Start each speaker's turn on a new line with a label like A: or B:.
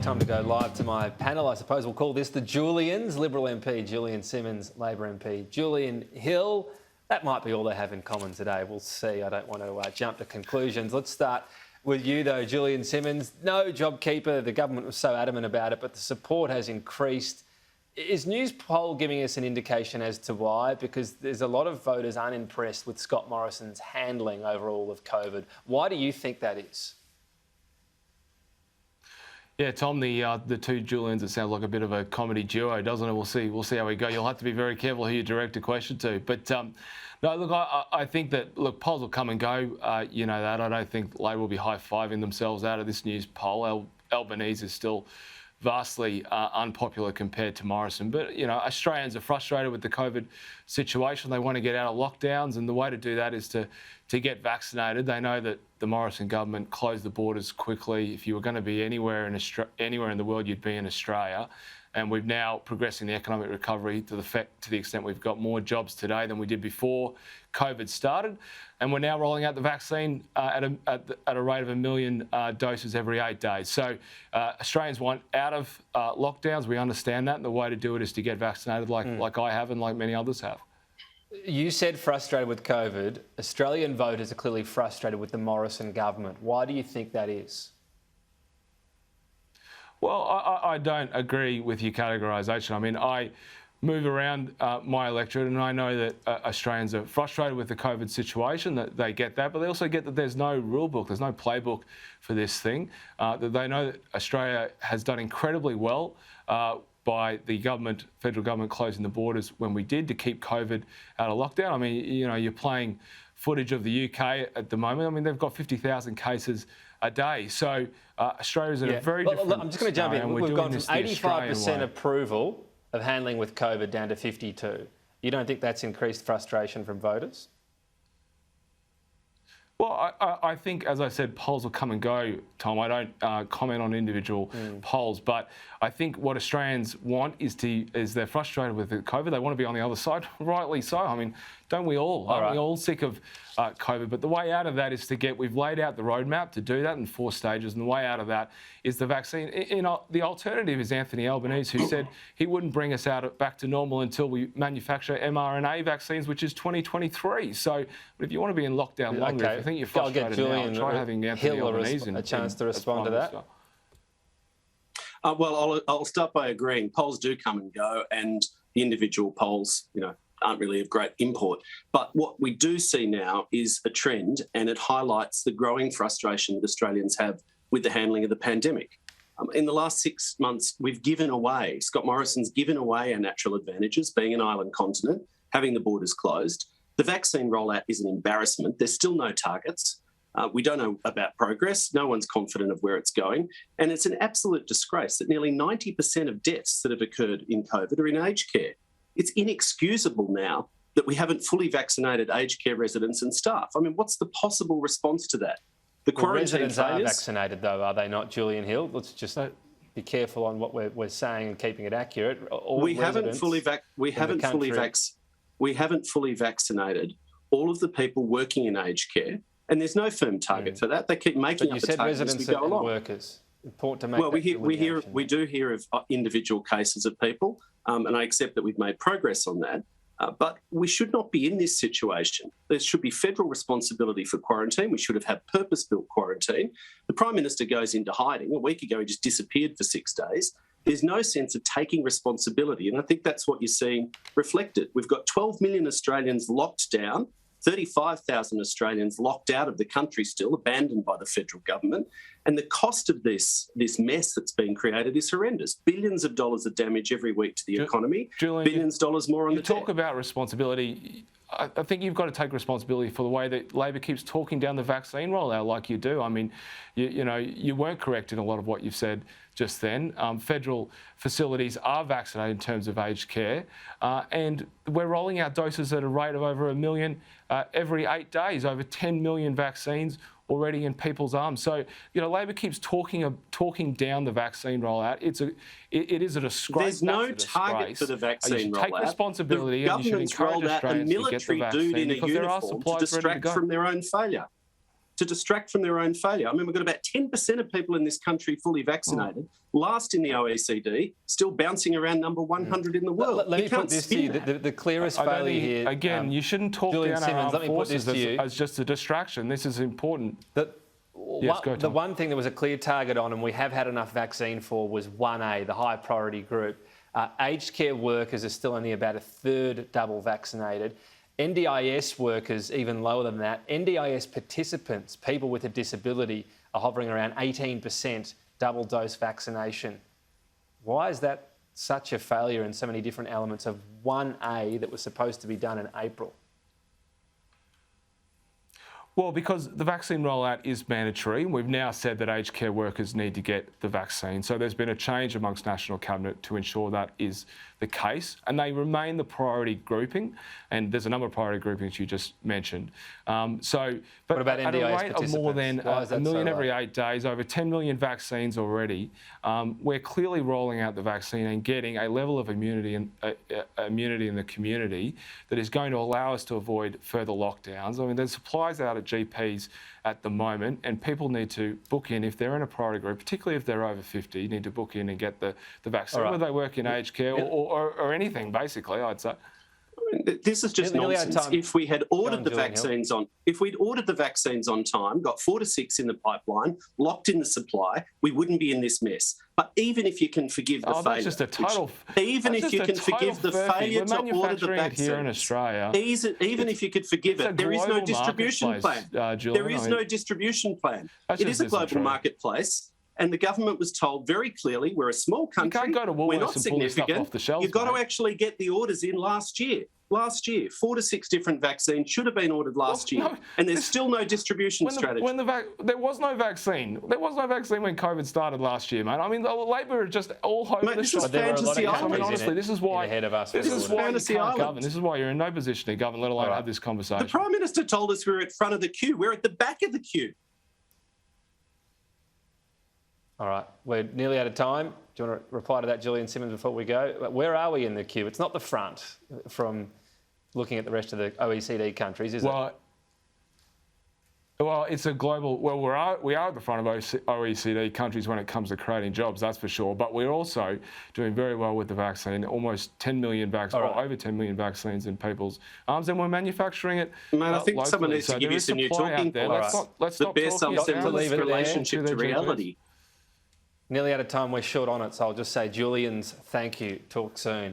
A: Time to go live to my panel. I suppose we'll call this the Julians. Liberal MP Julian Simmonds, Labor MP Julian Hill. That might be all they have in common today. We'll see. I don't want to jump to conclusions. Let's start with you, though, Julian Simmonds. No JobKeeper. The government was so adamant about it, but the support has increased. Is Newspoll giving us an indication as to why? Because there's a lot of voters unimpressed with Scott Morrison's handling overall of COVID. Why do you think that is?
B: Yeah, Tom, the two Julians, it sounds like a bit of a comedy duo, doesn't it? We'll see how we go. You'll have to be very careful who you direct a question to. But no, look, I think that, look, polls will come and go. You know that. I don't think Labor will be high-fiving themselves out of this news poll. Albanese is still vastly unpopular compared to Morrison. But, you know, Australians are frustrated with the COVID situation. They want to get out of lockdowns, and the way to do that is to get vaccinated. They know that the Morrison government closed the borders quickly. If you were going to be anywhere in the world, you'd be in Australia. And we've now progressing the economic recovery to the extent we've got more jobs today than we did before COVID started. And we're now rolling out the vaccine at a rate of 1 million doses every 8 days. So Australians want out of lockdowns. We understand that. And the way to do it is to get vaccinated like I have and like many others have.
A: You said frustrated with COVID. Australian voters are clearly frustrated with the Morrison government. Why do you think that is?
B: Well, I don't agree with your categorisation. I mean, I move around my electorate and I know that Australians are frustrated with the COVID situation, that they get that, but they also get that there's no rule book, there's no playbook for this thing, that they know that Australia has done incredibly well by the federal government closing the borders when we did to keep COVID out of lockdown. I mean, you know, you're playing footage of the UK at the moment. I mean, they've got 50,000 cases a day. So Australia's in a very different
A: I'm just going to jump in. We've gone from 85% approval of handling with COVID down to 52%. You don't think that's increased frustration from voters?
B: Well, I think, as I said, polls will come and go, Tom. I don't comment on individual polls, but I think what Australians want is they're frustrated with the COVID. They want to be on the other side, rightly so. I mean, don't we all? Aren't we all sick of COVID? But the way out of that is we've laid out the roadmap to do that in 4 stages, and the way out of that is the vaccine. The alternative is Anthony Albanese, who said he wouldn't bring us back to normal until we manufacture mRNA vaccines, which is 2023. So if you want to be in lockdown longer, if you think you're frustrated now, try having Anthony Albanese
A: a chance to respond to that.
C: Well, I'll start by agreeing. Polls do come and go, and the individual polls, you know, aren't really of great import. But what we do see now is a trend, and it highlights the growing frustration that Australians have with the handling of the pandemic. In the last 6 months, Scott Morrison's given away our natural advantages, being an island continent, having the borders closed. The vaccine rollout is an embarrassment. There's still no targets. We don't know about progress. No one's confident of where it's going. And it's an absolute disgrace that nearly 90% of deaths that have occurred in COVID are in aged care. It's inexcusable now that we haven't fully vaccinated aged care residents and staff. I mean, what's the possible response to that? The quarantine
A: residents are vaccinated, though, are they not, Julian Hill? Let's just be careful on what we're saying and keeping it accurate.
C: We haven't fully vaccinated all of the people working in aged care, and there's no firm target for that. They keep making up the targets as we go along.
A: Workers. Important to make.
C: Well, we do hear of individual cases of people, and I accept that we've made progress on that. But we should not be in this situation. There should be federal responsibility for quarantine. We should have had purpose-built quarantine. The Prime Minister goes into hiding. A week ago, he just disappeared for 6 days. There's no sense of taking responsibility, and I think that's what you're seeing reflected. We've got 12 million Australians locked down, 35,000 Australians locked out of the country still, abandoned by the federal government. And the cost of this mess that's been created is horrendous. Billions of dollars of damage every week to the economy,
B: Julian,
C: billions of dollars more on the
B: talk about responsibility. I think you've got to take responsibility for the way that Labor keeps talking down the vaccine rollout like you do. I mean, you weren't correct in a lot of what you've said just then. Federal facilities are vaccinated in terms of aged care, and we're rolling out doses at a rate of over 1 million every 8 days, over 10 million vaccines already in people's arms. So, Labor keeps talking down the vaccine rollout. It is a disgrace.
C: There's no target for the vaccine rollout.
B: Take responsibility and you should encourage Australians to get the vaccine because there are supplies ready to go.
C: From their own failure. to distract from their own failure. I mean, we've got about 10% of people in this country fully vaccinated, last in the OECD, still bouncing around number 100 in the world.
A: Let me put this to you. The clearest failure here...
B: Again, you shouldn't talk
A: Julian
B: down
A: Simmonds,
B: our
A: let me put
B: forces
A: this to you.
B: as just a distraction. This is important.
A: The one thing there was a clear target on, and we have had enough vaccine for, was 1A, the high priority group. Aged care workers are still only about a third double vaccinated. NDIS workers, even lower than that. NDIS participants, people with a disability, are hovering around 18% double dose vaccination. Why is that such a failure in so many different elements of 1A that was supposed to be done in April?
B: Well, because the vaccine rollout is mandatory. We've now said that aged care workers need to get the vaccine. So there's been a change amongst National Cabinet to ensure that is the case. And they remain the priority grouping. And there's a number of priority groupings you just mentioned. But
A: what about
B: at
A: NDIS
B: a rate of more than a million every 8 days, over 10 million vaccines already, we're clearly rolling out the vaccine and getting a level of immunity in the community that is going to allow us to avoid further lockdowns. I mean, there's supplies out at GPs at the moment, and people need to book in if they're in a priority group, particularly if they're over 50, need to book in and get the vaccine, whether they work in aged care or anything, basically, I'd say.
C: This is just nonsense. If we had ordered the vaccines if we'd ordered the vaccines on time, got 4 to 6 in the pipeline, locked in the supply, we wouldn't be in this mess. But even if you can forgive the failure,
B: that's just a total.
C: Even if you can forgive the failure to order the vaccine
B: here in Australia,
C: even if you could forgive it, there is no distribution plan. There is no distribution plan. It is a global marketplace. And the government was told very clearly, we're a small country,
B: you can't go to
C: we're not
B: and pull this stuff
C: significant.
B: off the shelves,
C: You've got to actually get the orders in last year. 4 to 6 different vaccines should have been ordered last year. And there's still no distribution strategy.
B: There was no vaccine. There was no vaccine when COVID started last year, mate. I mean, the Labor are just all hopeless.
C: This is fantasy island.
B: I mean, honestly, this is why
A: this
B: is why you can't govern. This is why you're in no position to govern, let alone have this conversation.
C: The Prime Minister told us we're at front of the queue. We're at the back of the queue.
A: All right, we're nearly out of time. Do you want to reply to that, Julian Simmonds, before we go? Where are we in the queue? It's not the front from looking at the rest of the OECD countries, is it?
B: Well, it's a global... Well, we are at the front of OECD countries when it comes to creating jobs, that's for sure. But we're also doing very well with the vaccine, almost 10 million vaccines, or over 10 million vaccines in people's arms, and we're manufacturing it
C: I think
B: locally.
C: someone needs to give you some new talking points that bear some semblance relationship to reality.
A: Nearly out of time, we're short on it, so I'll just say, Julian's, thank you. Talk soon.